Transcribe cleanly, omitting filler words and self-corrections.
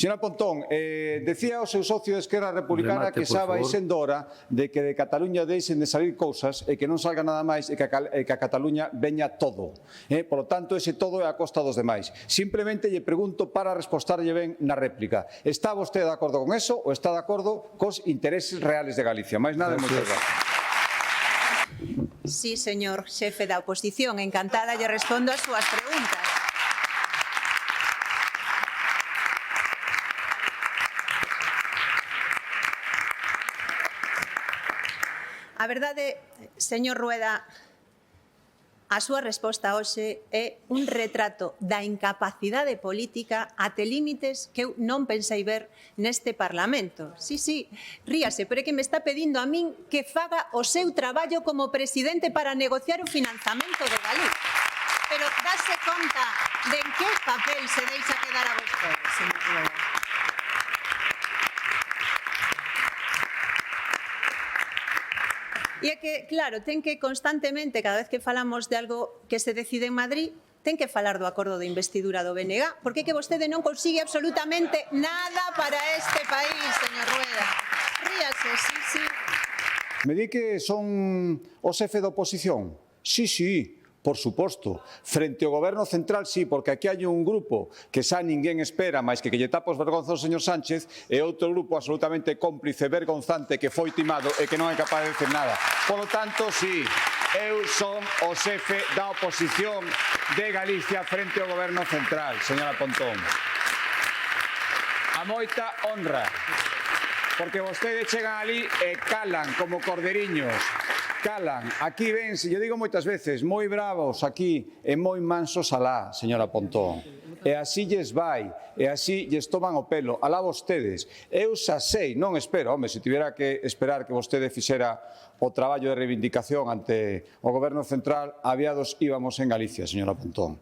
Señora Pontón, decía o seu socio de Esquerra Republicana que xa vai sendo hora de que de Cataluña deixen de salir cousas e que non salga nada máis e que a Cataluña veña todo. Por lo tanto, ese todo é a costa dos demais. Simplemente lle pregunto para respostarlle ben na réplica. Está vostede de acordo con eso ou está de acordo cos intereses reales de Galicia? Mais nada, moitas gracias. Sí, señor xefe da oposición, encantada lle respondo as súas preguntas. A verdade, señor Rueda, a súa resposta hoxe é un retrato da incapacidade política até límites que eu non pensei ver neste Parlamento. Sí, ríase, pero é que me está pedindo a min que faga o seu traballo como presidente para negociar o financiamento de Galicia. Pero dase conta de en que papel se deixa quedar a vostede, señor Rueda. E é que, claro, ten que constantemente, cada vez que falamos de algo que se decide en Madrid, ten que falar do acordo de investidura do BNG, porque é que vostede non consigue absolutamente nada para este país, señor Rueda. Ríase, sí. Me di que son o xefe da oposición? Sí. Por suposto, frente ao Goberno Central sí, porque aquí hai un grupo que xa ninguén espera máis que lle tapa os vergonzos ao señor Sánchez e outro grupo absolutamente cómplice, vergonzante, que foi timado e que non é capaz de decir nada. Por lo tanto, sí, eu son o xefe da oposición de Galicia frente ao Goberno Central, señora Pontón. A moita honra, porque vostedes chegan ali e calan como corderiños. Calan, aquí ven, se yo digo moitas veces, moi bravos aquí e moi mansos alá, señora Pontón. E así lles vai, e así lles toman o pelo, alá vostedes. Eu xa sei, non espero, home, se tivera que esperar que vostede fixera o traballo de reivindicación ante o Goberno Central, aviados íbamos en Galicia, señora Pontón.